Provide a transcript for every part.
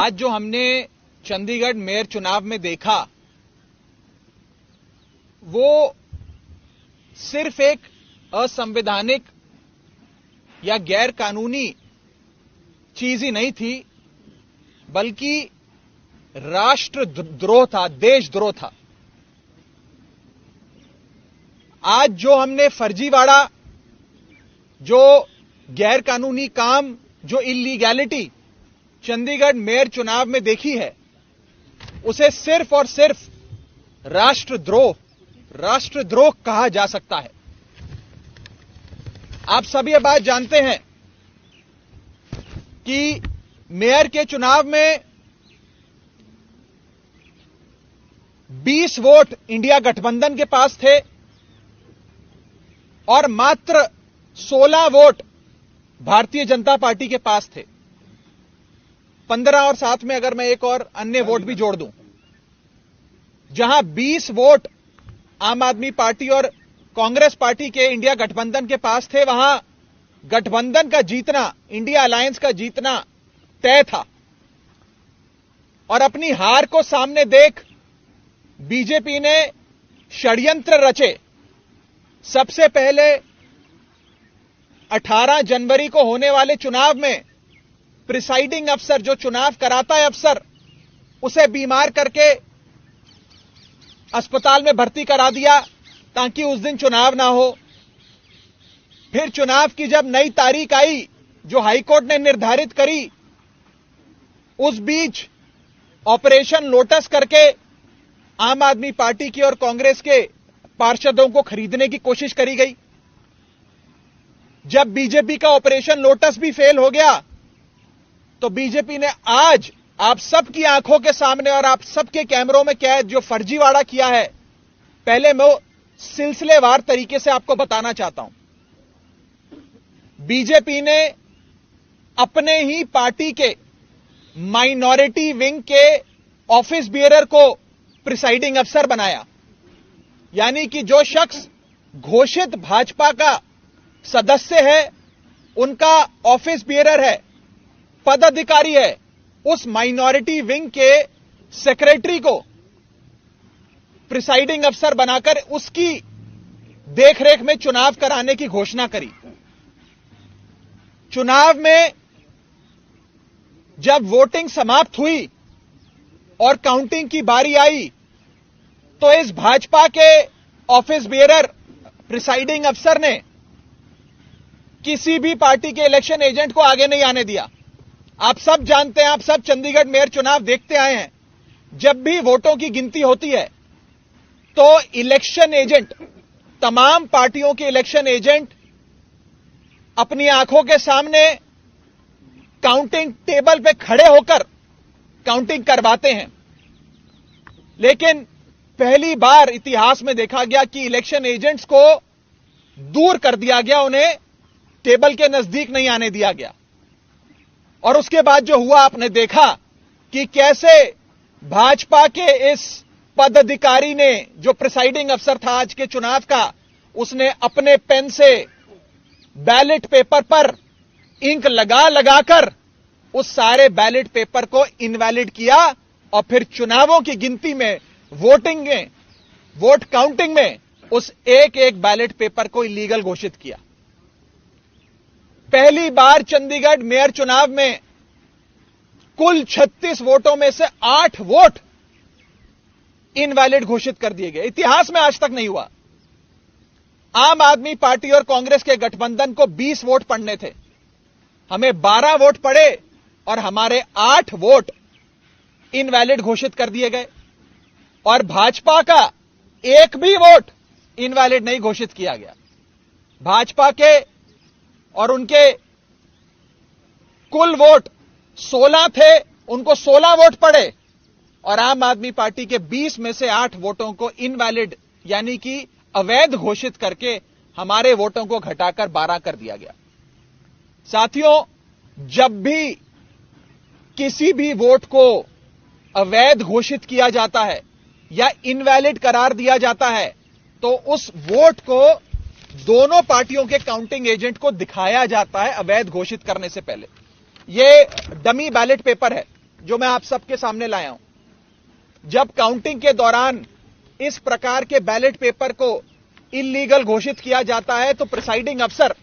आज जो हमने चंडीगढ़ मेयर चुनाव में देखा वो सिर्फ एक असंवैधानिक या गैर कानूनी चीज ही नहीं थी, बल्कि राष्ट्रद्रोह था, देशद्रोह था। आज जो हमने फर्जीवाड़ा, जो गैर कानूनी काम, जो इलीगैलिटी चंडीगढ़ मेयर चुनाव में देखी है, उसे सिर्फ और सिर्फ राष्ट्रद्रोह कहा जा सकता है। आप सभी ये बात जानते हैं कि मेयर के चुनाव में 20 वोट इंडिया गठबंधन के पास थे और मात्र 16 वोट भारतीय जनता पार्टी के पास थे। 15 और साथ में अगर मैं एक और अन्य वोट भी जोड़ दूं, जहां 20 वोट आम आदमी पार्टी और कांग्रेस पार्टी के इंडिया गठबंधन के पास थे, वहां गठबंधन का जीतना, इंडिया अलायंस का जीतना तय था। और अपनी हार को सामने देख बीजेपी ने षड्यंत्र रचे। सबसे पहले 18 जनवरी को होने वाले चुनाव में प्रिसाइडिंग अफसर, जो चुनाव कराता है अफसर, उसे बीमार करके अस्पताल में भर्ती करा दिया ताकि उस दिन चुनाव ना हो। फिर चुनाव की जब नई तारीख आई, जो हाईकोर्ट ने निर्धारित करी, उस बीच ऑपरेशन लोटस करके आम आदमी पार्टी की और कांग्रेस के पार्षदों को खरीदने की कोशिश करी गई। जब बीजेपी का ऑपरेशन लोटस भी फेल हो गया, तो बीजेपी ने आज आप सबकी आंखों के सामने और आप सबके कैमरों में कैद जो फर्जीवाड़ा किया है, पहले मैं वो सिलसिलेवार तरीके से आपको बताना चाहता हूं। बीजेपी ने अपने ही पार्टी के माइनॉरिटी विंग के ऑफिस बियरर को प्रिसाइडिंग अफसर बनाया, यानी कि जो शख्स घोषित भाजपा का सदस्य है, उनका ऑफिस बियरर है, पदाधिकारी है, उस माइनॉरिटी विंग के सेक्रेटरी को प्रिसाइडिंग अफसर बनाकर उसकी देखरेख में चुनाव कराने की घोषणा करी। चुनाव में जब वोटिंग समाप्त हुई और काउंटिंग की बारी आई, तो इस भाजपा के ऑफिस बियरर प्रिसाइडिंग अफसर ने किसी भी पार्टी के इलेक्शन एजेंट को आगे नहीं आने दिया। आप सब जानते हैं, आप सब चंडीगढ़ मेयर चुनाव देखते आए हैं, जब भी वोटों की गिनती होती है तो इलेक्शन एजेंट, तमाम पार्टियों के इलेक्शन एजेंट अपनी आंखों के सामने काउंटिंग टेबल पे खड़े होकर काउंटिंग करवाते हैं। लेकिन पहली बार इतिहास में देखा गया कि इलेक्शन एजेंट्स को दूर कर दिया गया, उन्हें टेबल के नजदीक नहीं आने दिया गया। और उसके बाद जो हुआ, आपने देखा कि कैसे भाजपा के इस पदाधिकारी ने, जो प्रिसाइडिंग अफसर था आज के चुनाव का, उसने अपने पेन से बैलेट पेपर पर इंक लगाकर उस सारे बैलेट पेपर को इनवैलिड किया और फिर चुनावों की गिनती में, वोटिंग में, वोट काउंटिंग में उस एक एक बैलेट पेपर को इलीगल घोषित किया। पहली बार चंडीगढ़ मेयर चुनाव में कुल 36 वोटों में से 8 वोट इनवैलिड घोषित कर दिए गए। इतिहास में आज तक नहीं हुआ। आम आदमी पार्टी और कांग्रेस के गठबंधन को 20 वोट पड़ने थे, हमें 12 वोट पड़े और हमारे 8 वोट इनवैलिड घोषित कर दिए गए। और भाजपा का एक भी वोट इनवैलिड नहीं घोषित किया गया। भाजपा के और उनके कुल वोट 16 थे, उनको 16 वोट पड़े और आम आदमी पार्टी के 20 में से 8 वोटों को इनवैलिड यानी कि अवैध घोषित करके हमारे वोटों को घटाकर 12 कर दिया गया। साथियों, जब भी किसी भी वोट को अवैध घोषित किया जाता है या इनवैलिड करार दिया जाता है, तो उस वोट को दोनों पार्टियों के काउंटिंग एजेंट को दिखाया जाता है अवैध घोषित करने से पहले। यह डमी बैलेट पेपर है, जो मैं आप सबके सामने लाया हूं। जब काउंटिंग के दौरान इस प्रकार के बैलेट पेपर को इल्लीगल घोषित किया जाता है तो प्रिसाइडिंग अफसर,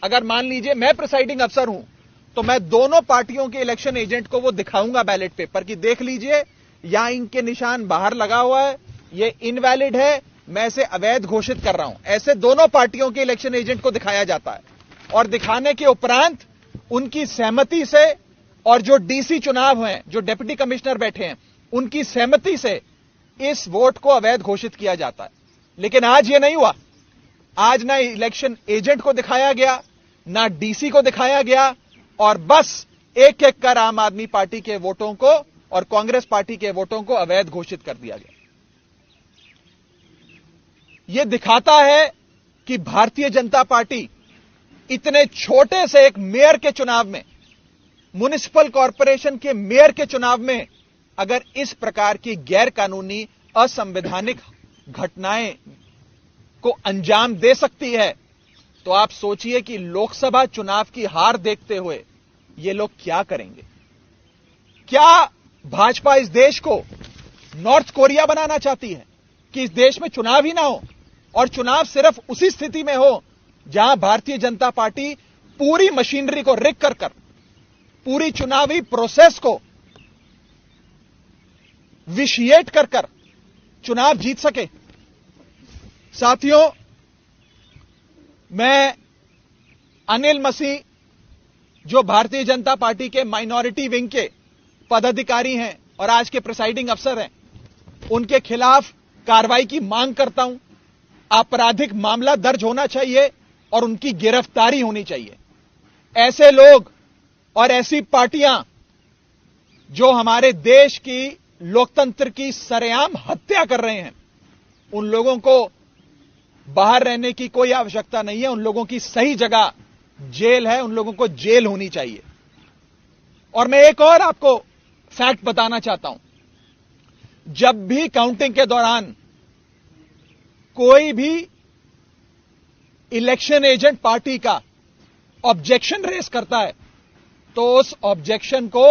अगर मान लीजिए मैं प्रिसाइडिंग अफसर हूं, तो मैं दोनों पार्टियों के इलेक्शन एजेंट को वो दिखाऊंगा बैलेट पेपर कि देख लीजिए यहां इनके निशान बाहर लगा हुआ है, ये इनवैलिड है, मैं इसे अवैध घोषित कर रहा हूं। ऐसे दोनों पार्टियों के इलेक्शन एजेंट को दिखाया जाता है और दिखाने के उपरांत उनकी सहमति से, और जो डीसी चुनाव हैं, जो डिप्टी कमिश्नर बैठे हैं, उनकी सहमति से इस वोट को अवैध घोषित किया जाता है। लेकिन आज यह नहीं हुआ। आज ना इलेक्शन एजेंट को दिखाया गया, ना डीसी को दिखाया गया, और बस एक एक कर आम आदमी पार्टी के वोटों को और कांग्रेस पार्टी के वोटों को अवैध घोषित कर दिया गया। यह दिखाता है कि भारतीय जनता पार्टी इतने छोटे से एक मेयर के चुनाव में, म्युनिसिपल कॉर्पोरेशन के मेयर के चुनाव में, अगर इस प्रकार की गैर कानूनी असंवैधानिक घटनाएं को अंजाम दे सकती है, तो आप सोचिए कि लोकसभा चुनाव की हार देखते हुए ये लोग क्या करेंगे। क्या भाजपा इस देश को नॉर्थ कोरिया बनाना चाहती है कि इस देश में चुनाव ही ना हो, और चुनाव सिर्फ उसी स्थिति में हो जहां भारतीय जनता पार्टी पूरी मशीनरी को रिग कर पूरी चुनावी प्रोसेस को विशिएट कर चुनाव जीत सके। साथियों, मैं अनिल मसीह, जो भारतीय जनता पार्टी के माइनॉरिटी विंग के पदाधिकारी हैं और आज के प्रिसाइडिंग अफसर हैं, उनके खिलाफ कार्रवाई की मांग करता हूं। आपराधिक मामला दर्ज होना चाहिए और उनकी गिरफ्तारी होनी चाहिए। ऐसे लोग और ऐसी पार्टियां जो हमारे देश की लोकतंत्र की सरेआम हत्या कर रहे हैं, उन लोगों को बाहर रहने की कोई आवश्यकता नहीं है। उन लोगों की सही जगह जेल है, उन लोगों को जेल होनी चाहिए। और मैं एक और आपको फैक्ट बताना चाहता हूं। जब भी काउंटिंग के दौरान कोई भी इलेक्शन एजेंट पार्टी का ऑब्जेक्शन रेस करता है, तो उस ऑब्जेक्शन को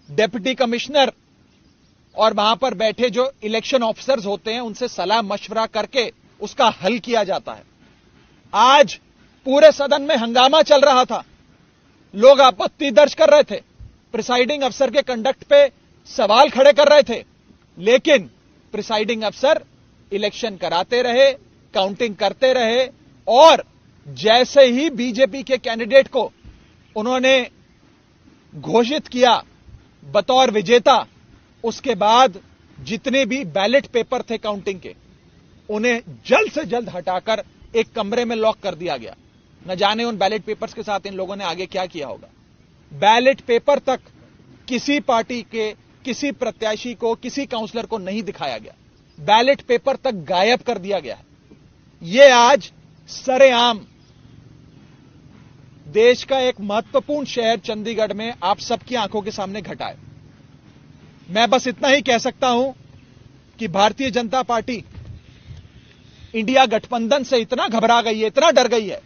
डिप्टी कमिश्नर और वहां पर बैठे जो इलेक्शन ऑफिसर्स होते हैं उनसे सलाह मशवरा करके उसका हल किया जाता है। आज पूरे सदन में हंगामा चल रहा था, लोग आपत्ति दर्ज कर रहे थे, प्रिसाइडिंग अफसर के कंडक्ट पे सवाल खड़े कर रहे थे, लेकिन प्रिसाइडिंग अफसर इलेक्शन कराते रहे, काउंटिंग करते रहे, और जैसे ही बीजेपी के कैंडिडेट को उन्होंने घोषित किया बतौर विजेता, उसके बाद जितने भी बैलेट पेपर थे काउंटिंग के, उन्हें जल्द से जल्द हटाकर एक कमरे में लॉक कर दिया गया। न जाने उन बैलेट पेपर्स के साथ इन लोगों ने आगे क्या किया होगा। बैलेट पेपर तक किसी पार्टी के किसी प्रत्याशी को, किसी काउंसलर को नहीं दिखाया गया। बैलेट पेपर तक गायब कर दिया गया है। यह आज सरेआम देश का एक महत्वपूर्ण शहर चंडीगढ़ में आप सबकी आंखों के सामने घटा है। मैं बस इतना ही कह सकता हूं कि भारतीय जनता पार्टी इंडिया गठबंधन से इतना घबरा गई है, इतना डर गई है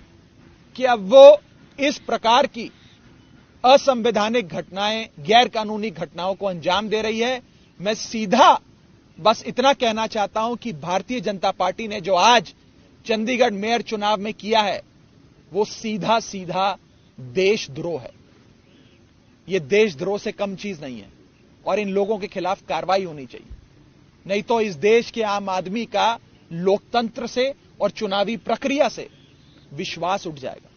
कि अब वो इस प्रकार की असंवैधानिक घटनाएं, गैर कानूनी घटनाओं को अंजाम दे रही है। मैं सीधा बस इतना कहना चाहता हूं कि भारतीय जनता पार्टी ने जो आज चंडीगढ़ मेयर चुनाव में किया है, वो सीधा सीधा देशद्रोह है। यह देशद्रोह से कम चीज नहीं है, और इन लोगों के खिलाफ कार्रवाई होनी चाहिए। नहीं तो इस देश के आम आदमी का लोकतंत्र से और चुनावी प्रक्रिया से विश्वास उठ जाएगा।